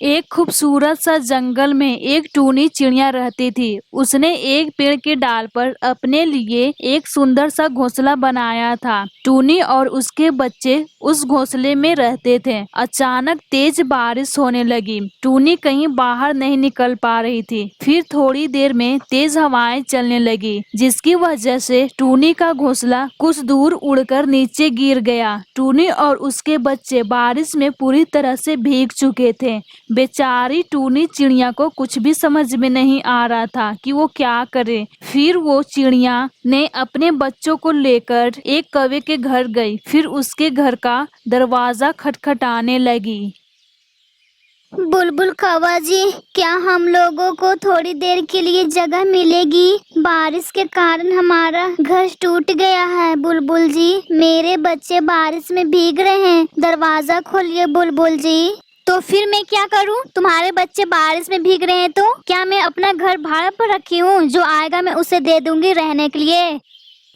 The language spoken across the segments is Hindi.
एक खूबसूरत सा जंगल में एक टूनी चिड़िया रहती थी। उसने एक पेड़ के डाल पर अपने लिए एक सुंदर सा घोंसला बनाया था। टूनी और उसके बच्चे उस घोंसले में रहते थे। अचानक तेज बारिश होने लगी। टूनी कहीं बाहर नहीं निकल पा रही थी। फिर थोड़ी देर में तेज हवाएं चलने लगी, जिसकी वजह से टूनी का घोंसला कुछ दूर उड़कर नीचे गिर गया। टूनी और उसके बच्चे बारिश में पूरी तरह से भीग चुके थे। बेचारी टूनी चिड़िया को कुछ भी समझ में नहीं आ रहा था कि वो क्या करे। फिर वो चिड़िया ने अपने बच्चों को लेकर एक कौवे के घर गई। फिर उसके घर का दरवाजा खटखटाने लगी। बुलबुल कौवा जी, क्या हम लोगों को थोड़ी देर के लिए जगह मिलेगी? बारिश के कारण हमारा घर टूट गया है। बुलबुल जी, मेरे बच्चे बारिश में भीग रहे हैं, दरवाजा खोलिए बुलबुल जी। तो फिर मैं क्या करूं? तुम्हारे बच्चे बारिश में भीग रहे हैं तो क्या मैं अपना घर भाड़ा पर रखी हूँ? जो आएगा मैं उसे दे दूंगी रहने के लिए।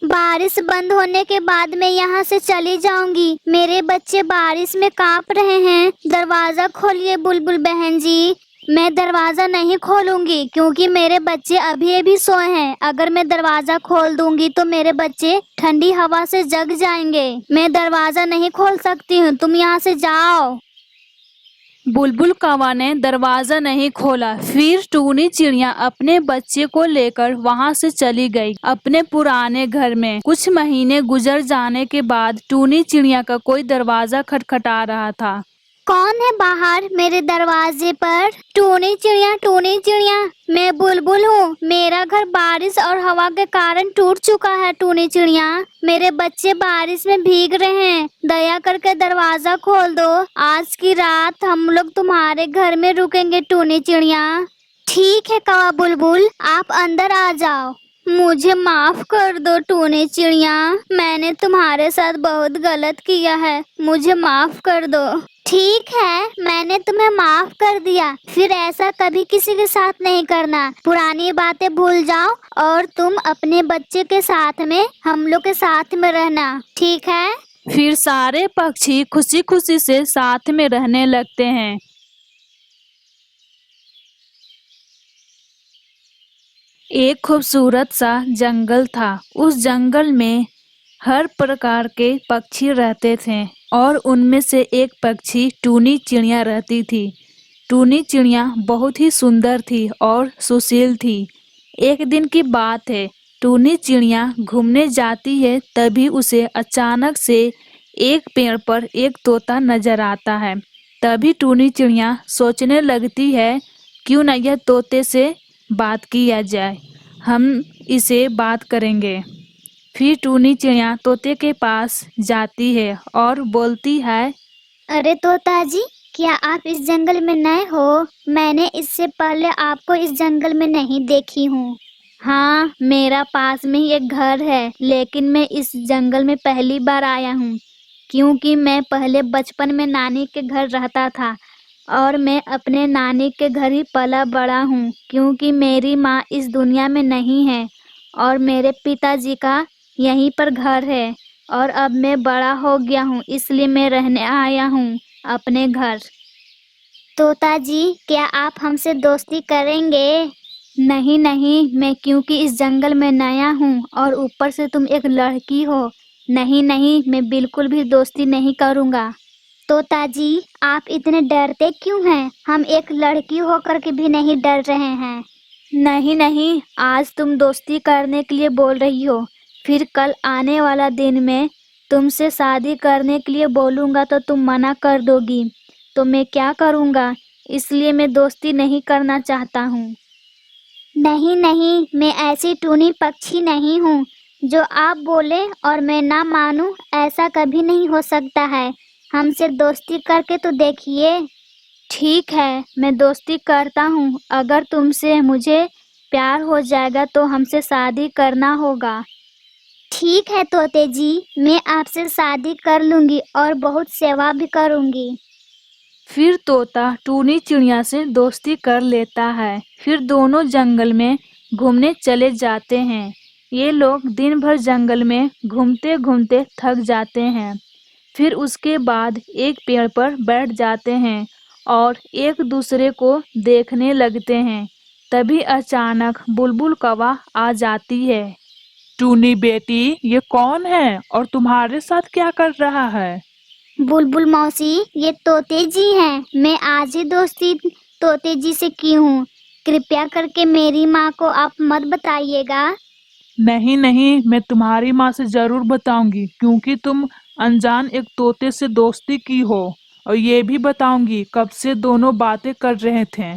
बारिश बंद होने के बाद मैं यहाँ से चली जाऊंगी। मेरे बच्चे बारिश में कांप रहे हैं। दरवाजा खोलिए बुलबुल बहन जी। मैं दरवाजा नहीं खोलूंगी क्योंकि मेरे बच्चे अभी अभी सोए हैं। अगर मैं दरवाजा खोल दूंगी तो मेरे बच्चे ठंडी हवा से जग जाएंगे। मैं दरवाजा नहीं खोल सकती हूँ, तुम यहाँ से जाओ। बुलबुल कौवा ने दरवाजा नहीं खोला। फिर टूनी चिड़िया अपने बच्चे को लेकर वहां से चली गई अपने पुराने घर में। कुछ महीने गुजर जाने के बाद टूनी चिड़िया का कोई दरवाजा खटखटा रहा था। कौन है बाहर मेरे दरवाजे पर? टूनी चिड़िया, मैं बुलबुल हूँ। मेरा घर बारिश और हवा के कारण टूट चुका है। टूनी चिड़िया, मेरे बच्चे बारिश में भीग रहे हैं, दया करके दरवाजा खोल दो। आज की रात हम लोग तुम्हारे घर में रुकेंगे टूनी चिड़िया। ठीक है कौवा बुलबुल, आप अंदर आ जाओ। मुझे माफ कर दो टूनी चिड़िया, मैंने तुम्हारे साथ बहुत गलत किया है, मुझे माफ कर दो। ठीक है, मैंने तुम्हें माफ कर दिया। फिर ऐसा कभी किसी के साथ नहीं करना। पुरानी बातें भूल जाओ और तुम अपने बच्चे के साथ में हम लोग के साथ में रहना, ठीक है? फिर सारे पक्षी खुशी खुशी से साथ में रहने लगते हैं। एक खूबसूरत सा जंगल था। उस जंगल में हर प्रकार के पक्षी रहते थे और उनमें से एक पक्षी टूनी चिड़िया रहती थी। टूनी चिड़िया बहुत ही सुंदर थी और सुशील थी। एक दिन की बात है, टूनी चिड़िया घूमने जाती है, तभी उसे अचानक से एक पेड़ पर एक तोता नजर आता है। तभी टूनी चिड़िया सोचने लगती है, क्यों न यह तोते से बात किया जाए, हम इसे बात करेंगे। फिर टूनी चिड़िया तोते के पास जाती है और बोलती है, अरे तोता जी, क्या आप इस जंगल में नए हो? मैंने इससे पहले आपको इस जंगल में नहीं देखी हूँ। हाँ, मेरा पास में ही एक घर है, लेकिन मैं इस जंगल में पहली बार आया हूँ क्योंकि मैं पहले बचपन में नानी के घर रहता था और मैं अपने नानी के घर ही पला बड़ा हूँ क्योंकि मेरी माँ इस दुनिया में नहीं है और मेरे पिताजी का यहीं पर घर है और अब मैं बड़ा हो गया हूँ, इसलिए मैं रहने आया हूँ अपने घर। तोता जी, क्या आप हमसे दोस्ती करेंगे? नहीं नहीं, मैं क्योंकि इस जंगल में नया हूँ और ऊपर से तुम एक लड़की हो। नहीं नहीं, मैं बिल्कुल भी दोस्ती नहीं करूँगा। तोता जी, आप इतने डरते क्यों हैं? हम एक लड़की होकर के भी नहीं डर रहे हैं। नहीं नहीं, आज तुम दोस्ती करने के लिए बोल रही हो, फिर कल आने वाला दिन में तुमसे शादी करने के लिए बोलूँगा तो तुम मना कर दोगी, तो मैं क्या करूँगा? इसलिए मैं दोस्ती नहीं करना चाहता हूँ। नहीं नहीं, मैं ऐसी टूनी पक्षी नहीं हूँ जो आप बोले और मैं ना मानूं, ऐसा कभी नहीं हो सकता है। हमसे दोस्ती करके तो देखिए। ठीक है, मैं दोस्ती करता हूँ। अगर तुमसे मुझे प्यार हो जाएगा तो हमसे शादी करना होगा। ठीक है तोते जी, मैं आपसे शादी कर लूँगी और बहुत सेवा भी करूँगी। फिर तोता टूनी चिड़िया से दोस्ती कर लेता है। फिर दोनों जंगल में घूमने चले जाते हैं। ये लोग दिन भर जंगल में घूमते घूमते थक जाते हैं। फिर उसके बाद एक पेड़ पर बैठ जाते हैं और एक दूसरे को देखने लगते हैं। तभी अचानक बुलबुल कौवा आ जाती है। टूनी बेटी, ये कौन है और तुम्हारे साथ क्या कर रहा है? बुलबुल मौसी, ये तोते जी हैं। मैं आज ही दोस्ती तोते जी से की हूँ। कृपया करके मेरी माँ को आप मत बताइएगा। नहीं नहीं, मैं तुम्हारी माँ से जरूर बताऊंगी, क्योंकि तुम अनजान एक तोते से दोस्ती की हो। और ये भी बताऊंगी कब से दोनों बातें कर रहे थे।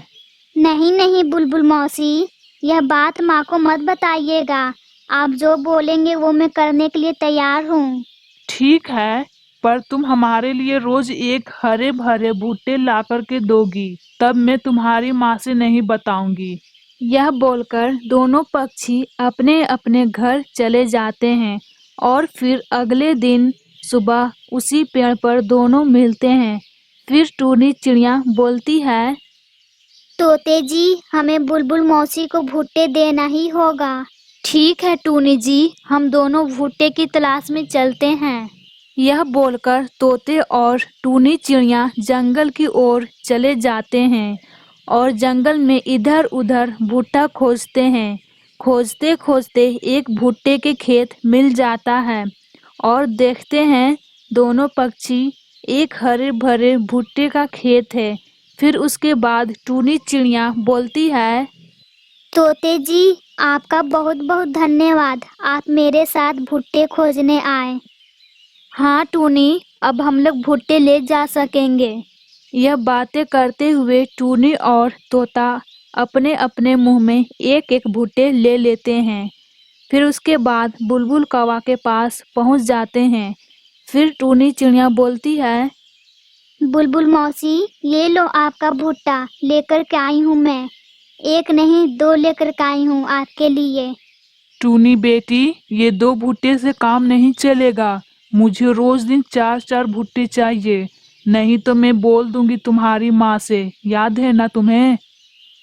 नहीं नहीं बुलबुल मौसी, यह बात माँ को मत बताइएगा। आप जो बोलेंगे वो मैं करने के लिए तैयार हूँ। ठीक है, पर तुम हमारे लिए रोज एक हरे भरे भुट्टे ला कर के दोगी, तब मैं तुम्हारी माँ से नहीं बताऊंगी। यह बोलकर दोनों पक्षी अपने अपने घर चले जाते हैं और फिर अगले दिन सुबह उसी पेड़ पर दोनों मिलते हैं। फिर टूनी चिड़िया बोलती है, तोते जी, हमें बुलबुल मौसी को भुट्टे देना ही होगा। ठीक है टूनी जी, हम दोनों भुट्टे की तलाश में चलते हैं। यह बोलकर तोते और टूनी चिड़िया जंगल की ओर चले जाते हैं और जंगल में इधर उधर भुट्टा खोजते हैं। खोजते खोजते एक भुट्टे के खेत मिल जाता है और देखते हैं दोनों पक्षी एक हरे भरे भुट्टे का खेत है। फिर उसके बाद टूनी चिड़िया बोलती है, तोते जी, आपका बहुत बहुत धन्यवाद। आप मेरे साथ भुट्टे खोजने आए। हाँ टूनी, अब हम लोग भुट्टे ले जा सकेंगे। यह बातें करते हुए टूनी और तोता अपने अपने मुंह में एक एक भुट्टे ले लेते हैं। फिर उसके बाद बुलबुल कौवा के पास पहुंच जाते हैं। फिर टूनी चिड़िया बोलती है, बुलबुल मौसी, ये लो आपका भुट्टा लेकर के आई हूँ मैं। एक नहीं, दो लेकर के आई हूँ आपके लिए। टूनी बेटी, ये 2 भुट्टे से काम नहीं चलेगा। मुझे रोज दिन 4-4 भुट्टे चाहिए, नहीं तो मैं बोल दूंगी तुम्हारी माँ से। याद है ना तुम्हें?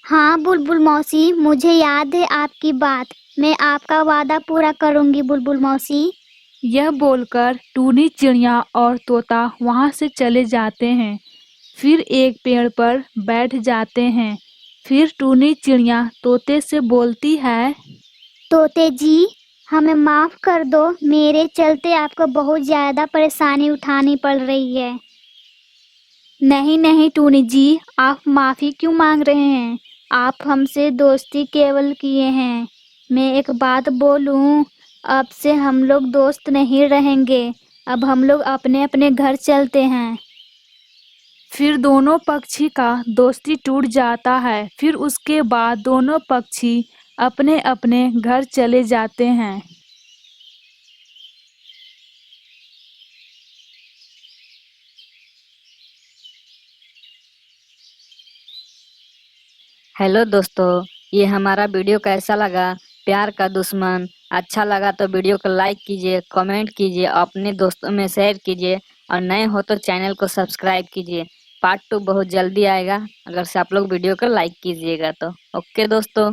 हाँ बुलबुल मौसी, मुझे याद है आपकी बात। मैं आपका वादा पूरा करूंगी बुलबुल मौसी। यह बोलकर टूनी चिड़िया और तोता वहां से चले जाते हैं। फिर एक पेड़ पर बैठ जाते हैं। फिर टूनी चिड़िया तोते से बोलती है, तोते जी, हमें माफ कर दो। मेरे चलते आपको बहुत ज्यादा परेशानी उठानी पड़ रही है। नहीं नहीं टूनी जी, आप माफी क्यों मांग रहे हैं? आप हमसे दोस्ती केवल किए हैं। मैं एक बात बोलूं, अब से हम लोग दोस्त नहीं रहेंगे। अब हम लोग अपने अपने घर चलते हैं। फिर दोनों पक्षी का दोस्ती टूट जाता है। फिर उसके बाद दोनों पक्षी अपने अपने घर चले जाते हैं। हेलो दोस्तों, ये हमारा वीडियो कैसा लगा? प्यार का दुश्मन अच्छा लगा तो वीडियो को लाइक कीजिए, कमेंट कीजिए, अपने दोस्तों में शेयर कीजिए और नए हो तो चैनल को सब्सक्राइब कीजिए। पार्ट 2 बहुत जल्दी आएगा, अगर से आप लोग वीडियो को लाइक कीजिएगा तो। ओके दोस्तों।